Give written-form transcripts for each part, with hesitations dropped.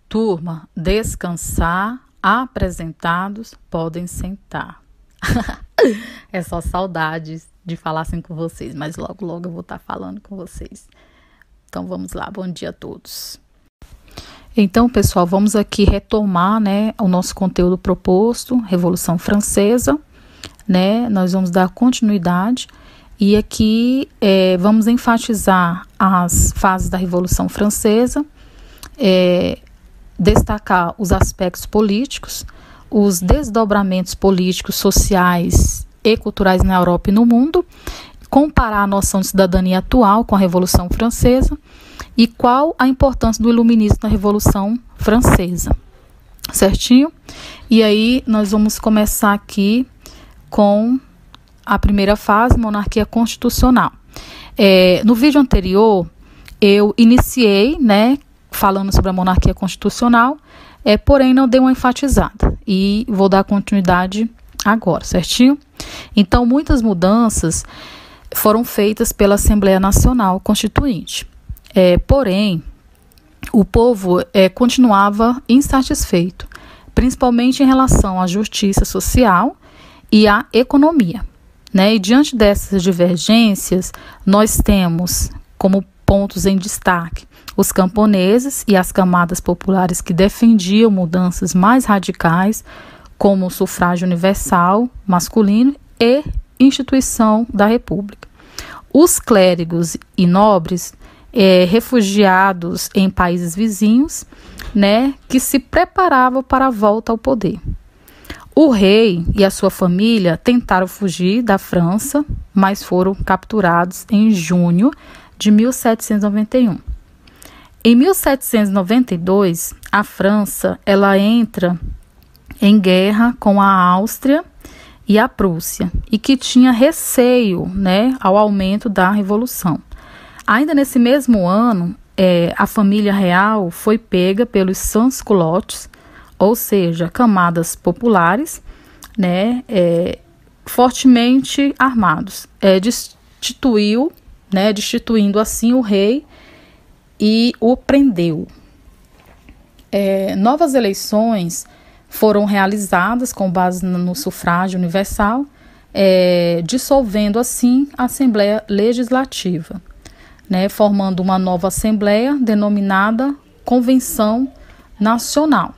Turma, descansar, apresentados, podem sentar. É só saudades de falar assim com vocês, mas logo, logo eu vou estar falando com vocês. Então vamos lá, bom dia a todos. Então, pessoal, vamos aqui retomar, o nosso conteúdo proposto, Revolução Francesa, Nós vamos dar continuidade e aqui vamos enfatizar as fases da Revolução Francesa, destacar os aspectos políticos, os desdobramentos políticos, sociais e culturais na Europa e no mundo, comparar a noção de cidadania atual com a Revolução Francesa e qual a importância do iluminismo na Revolução Francesa, certinho? E aí nós vamos começar aqui com a primeira fase, monarquia constitucional. No vídeo anterior, eu iniciei, falando sobre a monarquia constitucional, porém não dei uma enfatizada e vou dar continuidade agora, certinho? Então, muitas mudanças foram feitas pela Assembleia Nacional Constituinte, porém, o povo continuava insatisfeito, principalmente em relação à justiça social e à economia, E diante dessas divergências, nós temos como pontos em destaque os camponeses e as camadas populares que defendiam mudanças mais radicais, como o sufrágio universal masculino e instituição da República. Os clérigos e nobres, refugiados em países vizinhos, que se preparavam para a volta ao poder. O rei e a sua família tentaram fugir da França, mas foram capturados em junho de 1791. Em 1792, a França ela entra em guerra com a Áustria e a Prússia, e que tinha receio ao aumento da Revolução. Ainda nesse mesmo ano, a família real foi pega pelos sans-culottes, ou seja, camadas populares, fortemente armados. Destituindo assim o rei e o prendeu. Novas eleições foram realizadas com base no sufrágio universal, dissolvendo assim a Assembleia Legislativa, formando uma nova Assembleia denominada Convenção Nacional,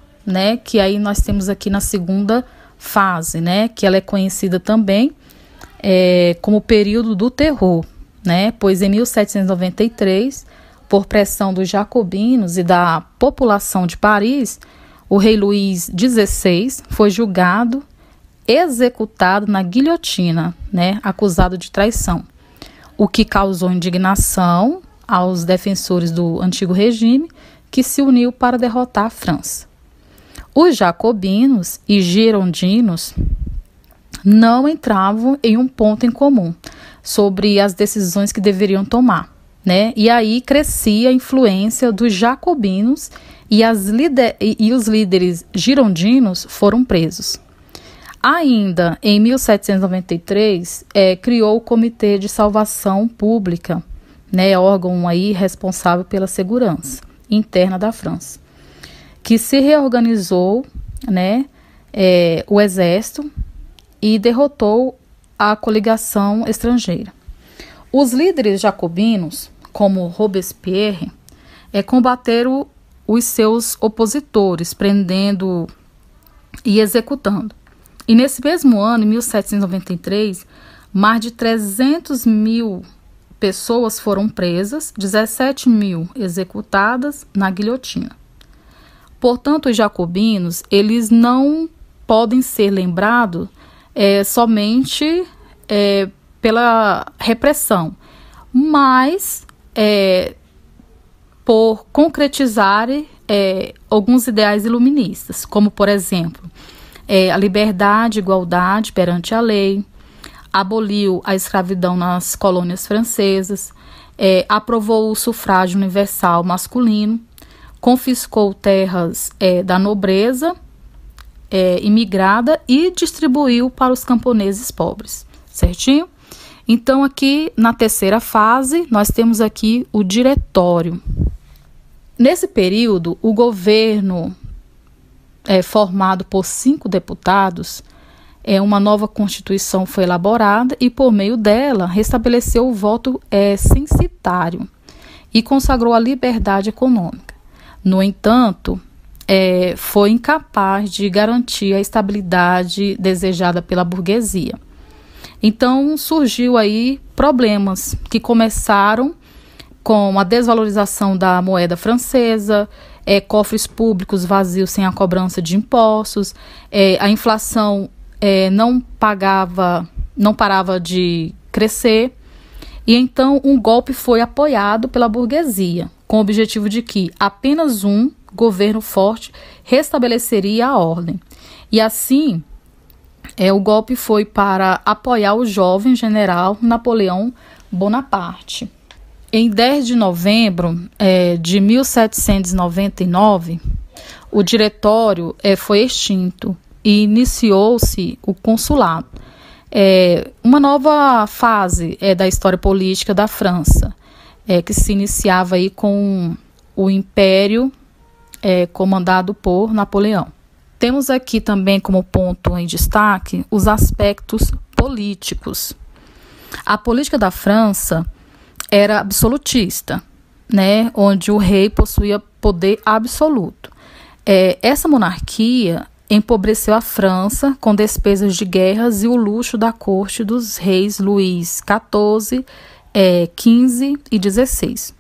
que aí nós temos aqui na segunda fase, que ela é conhecida também como período do terror, pois em 1793, por pressão dos jacobinos e da população de Paris, o rei Luís XVI foi julgado, executado na guilhotina, acusado de traição, o que causou indignação aos defensores do antigo regime, que se uniu para derrotar a França. Os jacobinos e girondinos não entravam em um ponto em comum sobre as decisões que deveriam tomar, E aí crescia a influência dos jacobinos e os líderes girondinos foram presos. Ainda em 1793, criou o Comitê de Salvação Pública, órgão aí responsável pela segurança interna da França, que se reorganizou, o exército e derrotou a coligação estrangeira. Os líderes jacobinos, como Robespierre, combateram os seus opositores, prendendo e executando. E nesse mesmo ano, em 1793, mais de 300 mil pessoas foram presas, 17 mil executadas na guilhotina. Portanto, os jacobinos, eles não podem ser lembrados somente pela repressão, mas por concretizarem alguns ideais iluministas, como, por exemplo, a liberdade e igualdade perante a lei, aboliu a escravidão nas colônias francesas, aprovou o sufrágio universal masculino, confiscou terras da nobreza imigrada e distribuiu para os camponeses pobres, certinho? Então, aqui na terceira fase, nós temos aqui o diretório, Nesse período, o governo, formado por 5 deputados, uma nova Constituição foi elaborada e, por meio dela, restabeleceu o voto censitário e consagrou a liberdade econômica. No entanto, foi incapaz de garantir a estabilidade desejada pela burguesia. Então, surgiu aí problemas que começaram com a desvalorização da moeda francesa, cofres públicos vazios sem a cobrança de impostos, a inflação não parava de crescer, e então um golpe foi apoiado pela burguesia, com o objetivo de que apenas um governo forte restabeleceria a ordem. E assim, o golpe foi para apoiar o jovem general Napoleão Bonaparte. Em 10 de novembro de 1799, o diretório foi extinto e iniciou-se o consulado. Uma nova fase da história política da França, que se iniciava aí com o Império comandado por Napoleão. Temos aqui também como ponto em destaque os aspectos políticos. A política da França era absolutista, né, onde o rei possuía poder absoluto. Essa monarquia empobreceu a França com despesas de guerras e o luxo da corte dos reis Luís XIV, XV e XVI.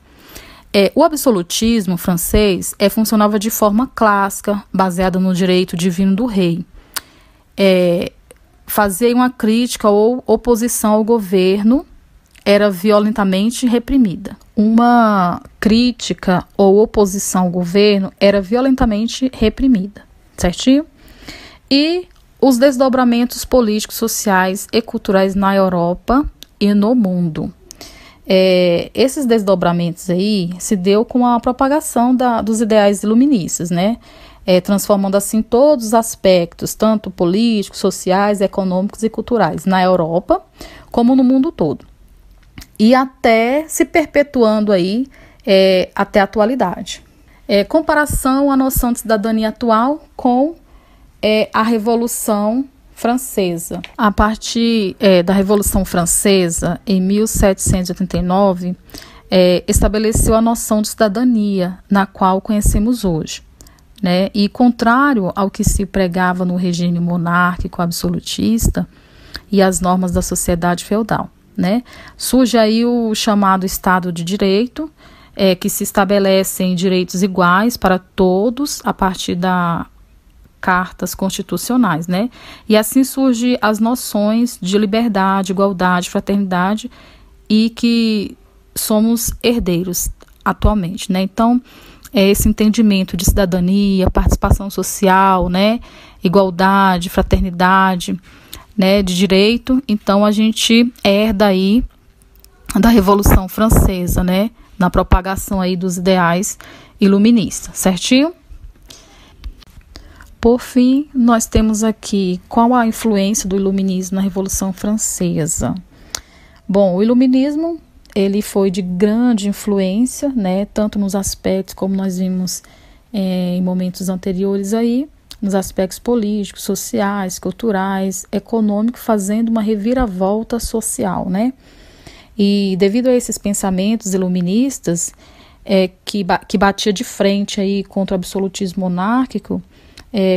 O absolutismo francês funcionava de forma clássica, baseada no direito divino do rei. Fazer uma crítica ou oposição ao governo era violentamente reprimida. Uma crítica ou oposição ao governo era violentamente reprimida, certinho? E os desdobramentos políticos, sociais e culturais na Europa e no mundo. Esses desdobramentos aí se deu com a propagação dos ideais iluministas, né? Transformando assim todos os aspectos, tanto políticos, sociais, econômicos e culturais, na Europa como no mundo todo. E até se perpetuando aí até a atualidade. Comparação à noção de cidadania atual com a Revolução Francesa. A partir da Revolução Francesa, em 1789, estabeleceu a noção de cidadania, na qual conhecemos hoje, né? E contrário ao que se pregava no regime monárquico absolutista e as normas da sociedade feudal, né? Surge aí o chamado Estado de Direito, que se estabelecem direitos iguais para todos a partir das cartas constitucionais, né? E assim surgem as noções de liberdade, igualdade, fraternidade e que somos herdeiros atualmente, né? Então, esse entendimento de cidadania, participação social, né? Igualdade, fraternidade, né? De direito. Então, a gente herda aí da Revolução Francesa, né? Na propagação aí dos ideais iluministas, certinho? Por fim, nós temos aqui qual a influência do iluminismo na Revolução Francesa. Bom, o iluminismo ele foi de grande influência, né, tanto nos aspectos, como nós vimos em momentos anteriores aí, nos aspectos políticos, sociais, culturais, econômicos, fazendo uma reviravolta social, né? E devido a esses pensamentos iluministas, que batia de frente aí contra o absolutismo monárquico,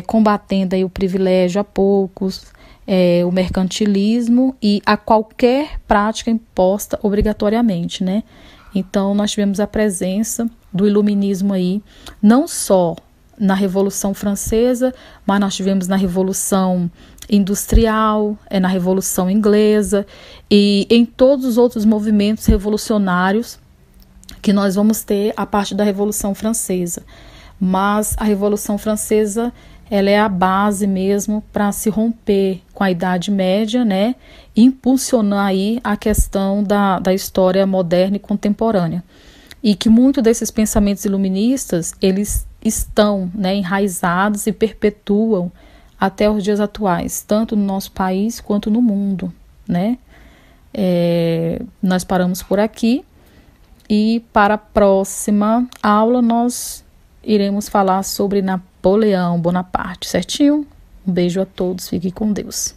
combatendo aí o privilégio a poucos, o mercantilismo e a qualquer prática imposta obrigatoriamente, né? Então, nós tivemos a presença do iluminismo aí, não só na Revolução Francesa, mas nós tivemos na Revolução Industrial, na Revolução Inglesa e em todos os outros movimentos revolucionários que nós vamos ter a partir da Revolução Francesa. Mas a Revolução Francesa, ela é a base mesmo para se romper com a Idade Média, né? E impulsionar aí a questão da história moderna e contemporânea. E que muitos desses pensamentos iluministas, eles estão, né, enraizados e perpetuam até os dias atuais, tanto no nosso país quanto no mundo, né? Nós paramos por aqui E para a próxima aula nós iremos falar sobre Napoleão Bonaparte, certinho? Um beijo a todos, fiquem com Deus.